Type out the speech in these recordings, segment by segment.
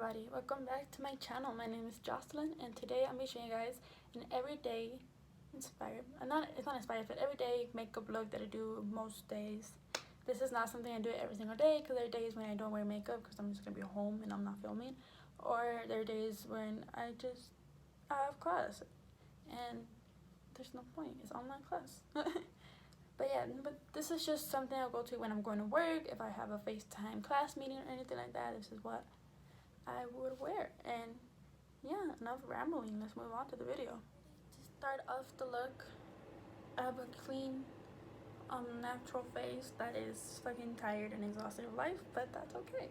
everybody, welcome back to my channel. My name is Jocelyn and today I'm going to show you guys an everyday inspired, it's not inspired, but everyday makeup look that I do most days. This is not something I do every single day because there are days when I don't wear makeup because I'm just going to be home and I'm not filming, or there are days when I have class and there's no point, it's online class. But this is just something I'll go to when I'm going to work. If I have a FaceTime class meeting or anything like that, this is what I would wear. And yeah, enough rambling, let's move on to the video. To start off the look, I have a clean natural face that is fucking tired and exhausted of life, but that's okay.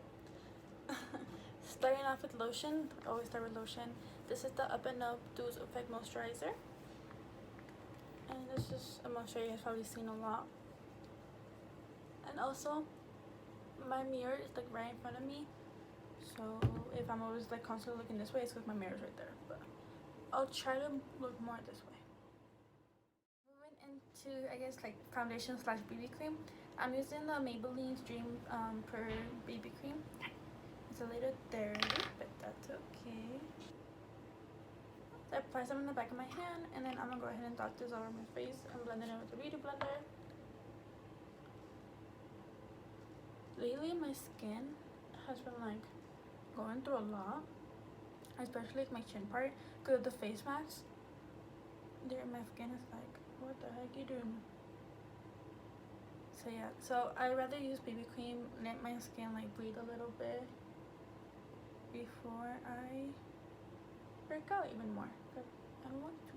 Starting off with lotion, I always start with lotion. This is the Up and Up Dews Effect Moisturizer, and this is a moisturizer you've probably seen a lot. And also my mirror is like right in front of me, so if I'm always like constantly looking this way, it's because my mirror's right there, but I'll try to look more this way. Moving into, I guess, like foundation slash BB cream, I'm using the Maybelline Dream Per BB cream. It's a little dirty, but that's okay. I apply some in the back of my hand, and then I'm gonna go ahead and dot this over my face and blend it in with the beauty blender. Lately my skin has been like going through a lot, especially like my chin part, because of the face mask. There, my skin is like, what the heck you doing? So yeah, so I rather use BB cream, let my skin like breathe a little bit before I break out even more, but I don't want to.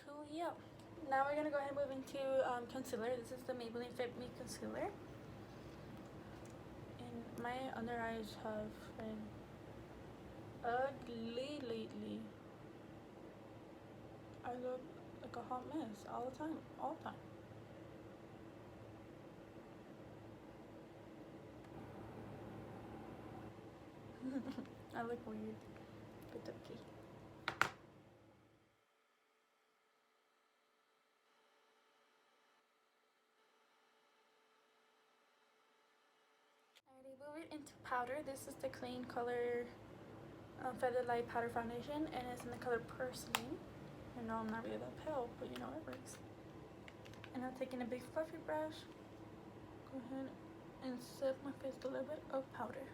Cool, yeah. Now we're gonna go ahead and move into concealer. This is the Maybelline Fit Me Concealer. And my under eyes have been ugly lately. I look like a hot mess all the time, I look weird, but okay. Alrighty, move it into powder. This is the Clean Color Feather Light Powder Foundation, and it's in the color Porcelain. I know I'm not really that pale, but you know it works. And I'm taking a big fluffy brush, go ahead and set my face with a little bit of powder.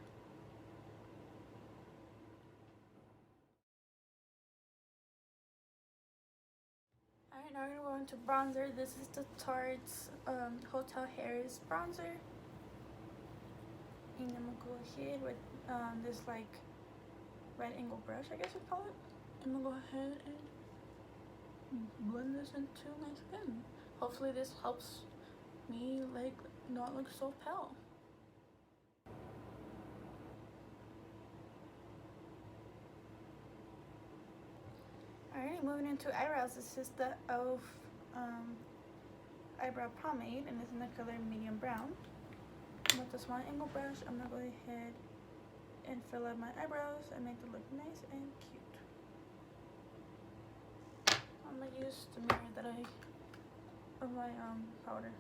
Alright, now we're gonna go into bronzer. This is the Tarte's Hotel Harris bronzer. And I'm gonna go ahead with this like red angle brush, I guess we call it. I'm gonna go ahead and blend this into my skin. Hopefully this helps me like not look so pale. Alright, moving into eyebrows. This is the e.l.f. eyebrow pomade, and it's in the color medium brown. With the small angle brush, I'm gonna go ahead and fill up my eyebrows and make them look nice and cute. I'm gonna use the mirror of my powder.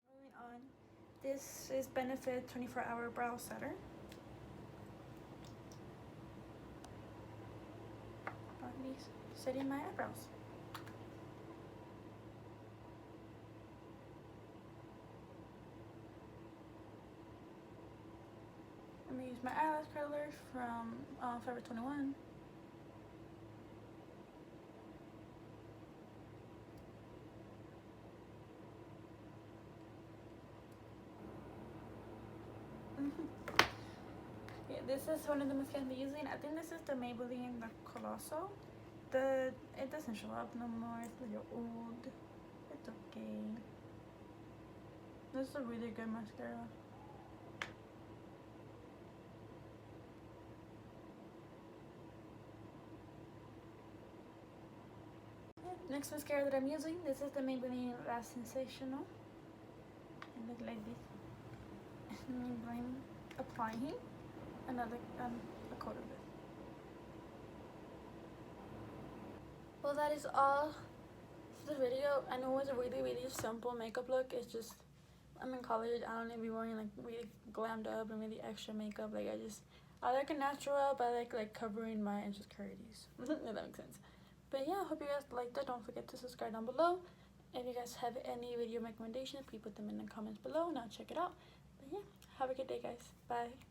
Moving on, this is Benefit 24-Hour Brow Setter. I'll be setting my eyebrows. I'm gonna use my eyelash curler from Forever 21. Yeah, this is one of the mascaras I'm using. I think this is the Maybelline the Colossal. It doesn't show up no more. It's a little old. It's okay. This is a really good mascara. Next mascara that I'm using, this is the Maybelline Last Sensational. It looks like this. And I'm applying another a coat of it. Well, that is all for the video. I know it's a really simple makeup look. It's just, I'm in college. I don't need to be wearing like really glammed up and really extra makeup. Like I like a natural, but I like covering my insecurities. If that makes sense. But yeah, I hope you guys liked it. Don't forget to subscribe down below. If you guys have any video recommendations, please put them in the comments below and I'll check it out. But yeah, have a good day, guys. Bye.